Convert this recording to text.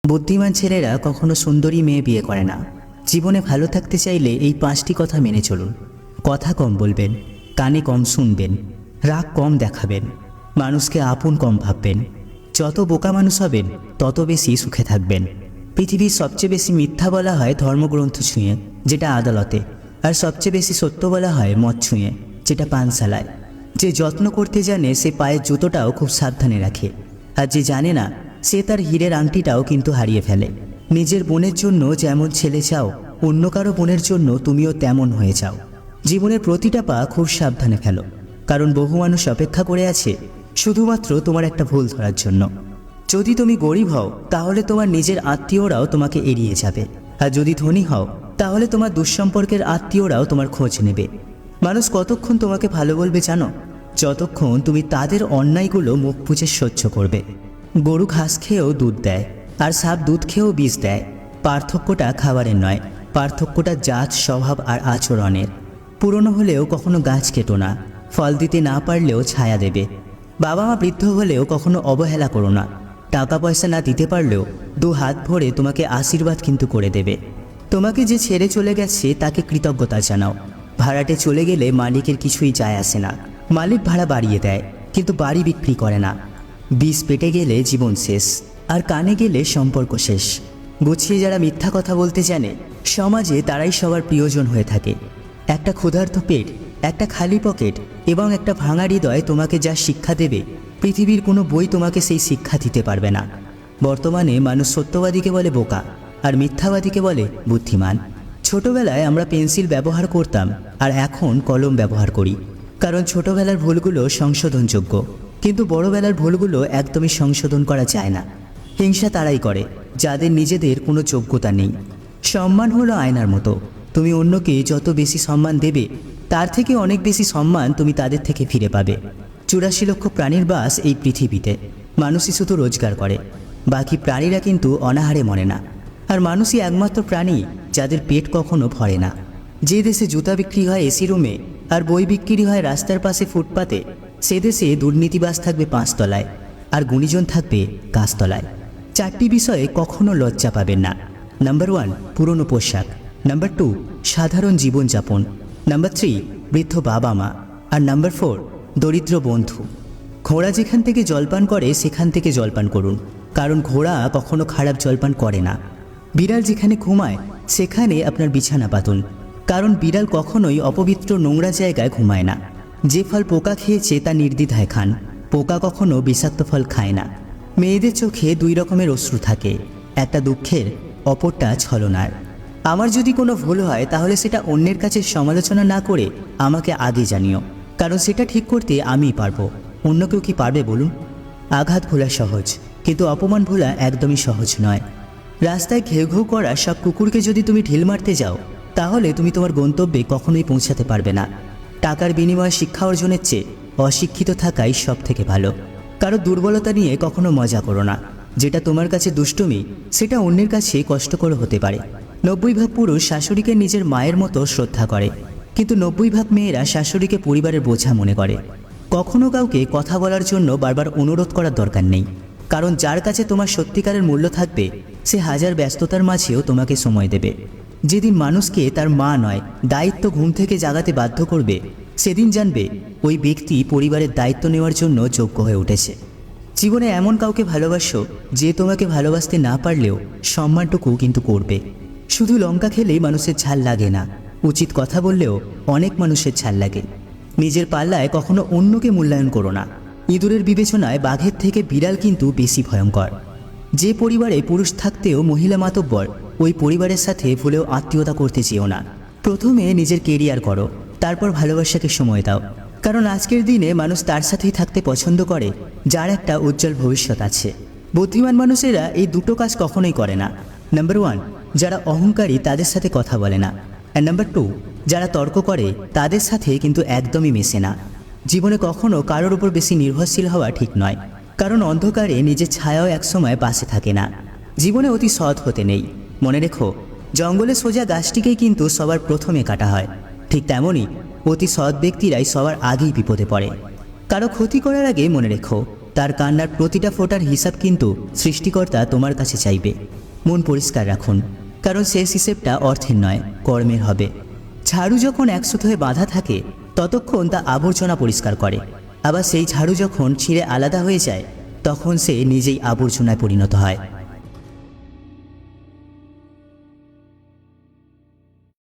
বুদ্ধিমান ছেলেরা কখনো সুন্দরী মেয়ে বিয়ে করে না। জীবনে ভালো থাকতে চাইলে এই 5টি কথা মেনে চলুন। কথা কম বলবেন, কানে কম শুনবেন, রাগ কম দেখাবেন, মানুষকে আপন কম ভাববেন। যত বোকা মানুষ হবেন তত বেশি সুখে থাকবেন। পৃথিবীর সবচেয়ে বেশি মিথ্যা বলা হয় ধর্মগ্রন্থ ছুঁয়ে, যেটা আদালতে, আর সবচেয়ে বেশি সত্য বলা হয় মদ ছুঁয়ে, যেটা পানশালায়। যে যত্ন করতে জানে সে পায়ের জুতোটাও খুব সাবধানে রাখে, আর যে জানে না সে তার হীরের আংটিটাও কিন্তু হারিয়ে ফেলে। নিজের বোনের জন্য যেমন ছেলে চাও, অন্য কারো বোনের জন্য তুমিও তেমন হয়ে যাও। জীবনের প্রতিটা পা খুব সাবধানে ফেলো, কারণ বহু মানুষ অপেক্ষা করে আছে শুধুমাত্র তোমার একটা ভুল ধরার জন্য। যদি তুমি গরিব হও তাহলে তোমার নিজের আত্মীয়রাও তোমাকে এড়িয়ে যাবে, আর যদি ধনী হও তাহলে তোমার দুঃসম্পর্কের আত্মীয়রাও তোমার খোঁজ নেবে। মানুষ কতক্ষণ তোমাকে ভালো বলবে জানো? যতক্ষণ তুমি তাদের অন্যায়গুলো মুখ বুজে সহ্য করবে। গরু ঘাস খেয়েও দুধ দেয়, আর সাপ দুধ খেয়েও বিষ দেয়। পার্থক্যটা খাবারের নয়, পার্থক্যটা জাত, স্বভাব আর আচরণের। পুরনো হলেও কখনো গাছ কেটো না, ফল দিতে না পারলেও ছায়া দেবে। বাবা মা বৃদ্ধ হলেও কখনো অবহেলা করো না, টাকা পয়সা না দিতে পারলেও 2 হাত ভরে তোমাকে আশীর্বাদ কিন্তু করে দেবে। তোমাকে যে ছেড়ে চলে গেছে তাকে কৃতজ্ঞতা জানাও। ভাড়াটে চলে গেলে মালিকের কিছুই যায় আসে না। মালিক ভাড়া বাড়িয়ে দেয় কিন্তু বাড়ি বিক্রি করে না। বিষ পেটে গেলে জীবন শেষ, আর কানে গেলে সম্পর্ক শেষ। গুছিয়ে যারা মিথ্যা কথা বলতে জানে সমাজে তারাই সবার প্রিয়জন হয়ে থাকে। একটা ক্ষুধার্ত পেট, একটা খালি পকেট এবং একটা ভাঙা হৃদয় তোমাকে যা শিক্ষা দেবে, পৃথিবীর কোনো বই তোমাকে সেই শিক্ষা দিতে পারবে না। বর্তমানে মানুষ সত্যবাদীকে বলে বোকা, আর মিথ্যাবাদীকে বলে বুদ্ধিমান। ছোটবেলায় আমরা পেন্সিল ব্যবহার করতাম, আর এখন কলম ব্যবহার করি, কারণ ছোটবেলার ভুলগুলো সংশোধনযোগ্য, কিন্তু বড়বেলার ভুলগুলো একদমই সংশোধন করা যায় না। হিংসা তারাই করে যাদের নিজেদের কোনো যোগ্যতা নেই। সম্মান হলো আয়নার মতো, তুমি অন্যকে যত বেশি সম্মান দেবে তার থেকে অনেক বেশি সম্মান তুমি তাদের থেকে ফিরে পাবে। 84 লক্ষ প্রাণীর বাস এই পৃথিবীতে, মানুষই শুধু রোজগার করে, বাকি প্রাণীরা কিন্তু অনাহারে মরে না। আর মানুষই একমাত্র প্রাণী যাদের পেট কখনো ভরে না। যে দেশে জুতা বিক্রি হয় এসি রুমে, আর বই বিক্রি হয় রাস্তার পাশে ফুটপাতে, সে দেশে দুর্নীতিবাজ থাকবে 5 তলায়, আর গুণীজন থাকবে গাছতলায়। 4টি বিষয়ে কখনো লজ্জা পাবেন না। নাম্বার 1, পুরনো পোশাক। নাম্বার 2, সাধারণ জীবনযাপন। নাম্বার 3, বৃদ্ধ বাবা মা। আর নাম্বার 4, দরিদ্র বন্ধু। ঘোড়া যেখান থেকে জলপান করে সেখান থেকে জলপান করুন, কারণ ঘোড়া কখনো খারাপ জলপান করে না। বিড়াল যেখানে ঘুমায় সেখানে আপনার বিছানা পাতুন, কারণ বিড়াল কখনোই অপবিত্র নোংরা জায়গায় ঘুমায় না। যে ফল পোকা খেয়েছে তা নির্দ্বিধায় খান, পোকা কখনো বিষাক্ত ফল খায় না। মেয়েদের চোখে 2 রকমের অশ্রু থাকে, একটা দুঃখের, অপরটা ছলনার। আমার যদি কোনো ভুল হয় তাহলে সেটা অন্যের কাছে সমালোচনা না করে আমাকে আগে জানিও, কারণ সেটা ঠিক করতে আমিই পারবো। অন্য কেউ কি পারবে বলুন? আঘাত ভোলা সহজ, কিন্তু অপমান ভোলা একদমই সহজ নয়। রাস্তায় ঘেউ ঘেউ করা সব কুকুরকে যদি তুমি ঢিল মারতে যাও তাহলে তুমি তোমার গন্তব্যে কখনোই পৌঁছাতে পারবে না। টাকার বিনিময়ে শিক্ষা অর্জনের চেয়ে অশিক্ষিত থাকাই সব থেকে ভালো। কারো দুর্বলতা নিয়ে কখনো মজা করো না। যেটা তোমার কাছে দুষ্টুমি সেটা অন্যের কাছে কষ্টকর হতে পারে। 90% পুরুষ শাশুড়িকে নিজের মায়ের মতো শ্রদ্ধা করে, কিন্তু 90% মেয়েরা শাশুড়িকে পরিবারের বোঝা মনে করে। কখনো কাউকে কথা বলার জন্য বারবার অনুরোধ করার দরকার নেই, কারণ যার কাছে তোমার সত্যিকারের মূল্য থাকবে সে হাজার ব্যস্ততার মাঝেও তোমাকে সময় দেবে। যেদিন মানুষকে তার মা নয় দায়িত্ব ঘুম থেকে জাগাতে বাধ্য করবে, সেদিন জানবে ওই ব্যক্তি পরিবারের দায়িত্ব নেওয়ার জন্য যোগ্য হয়ে উঠেছে। জীবনে এমন কাউকে ভালোবাসো যে তোমাকে ভালোবাসতে না পারলেও সম্মানটুকু কিন্তু করবে। শুধু লঙ্কা খেলেই মানুষের ঝাল লাগে না, উচিত কথা বললেও অনেক মানুষের ঝাল লাগে। নিজের পাল্লায় কখনো অন্যকে মূল্যায়ন করো না। ইঁদুরের বিবেচনায় বাঘের থেকে বিড়াল কিন্তু বেশি ভয়ঙ্কর। যে পরিবারে পুরুষ থাকতেও মহিলা মাতব্বর, ওই পরিবারের সাথে ভুলেও আত্মীয়তা করতে চেও না। প্রথমে নিজের কেরিয়ার করো, তারপর ভালোবাসাকে সময় দাও, কারণ আজকের দিনে মানুষ তার সাথেই থাকতে পছন্দ করে যার একটা উজ্জ্বল ভবিষ্যৎ আছে। বুদ্ধিমান মানুষেরা এই দুটো কাজ কখনোই করে না। নাম্বার 1, যারা অহংকারী তাদের সাথে কথা বলে না। আর নাম্বার 2, যারা তর্ক করে তাদের সাথে কিন্তু একদমই মেশে না। জীবনে কখনো কারোর উপর বেশি নির্ভরশীল হওয়া ঠিক নয়, কারণ অন্ধকারে নিজের ছায়াও একসময় পাশে থাকে না। জীবনে অতি সৎ হতে নেই। মনে রেখো, জঙ্গলে সোজা গাছটিকেই কিন্তু সবার প্রথমে কাটা হয়, ঠিক তেমনই অতি সৎ ব্যক্তিরাই সবার আগেই বিপদে পড়ে। কারো ক্ষতি করার আগে মনে রেখো, তার কান্নার প্রতিটা ফোঁটার হিসাব কিন্তু সৃষ্টিকর্তা তোমার কাছে চাইবে। মন পরিষ্কার রাখুন, কারণ শেষ হিসেবটা অর্থের নয়, কর্মের হবে। ঝাড়ু যখন এক সুতোয় বাঁধা থাকে ততক্ষণ তা আবর্জনা পরিষ্কার করে, আবার সেই ঝাড়ু যখন ছিঁড়ে আলাদা হয়ে যায় তখন সে নিজেই আবর্জনায় পরিণত হয়।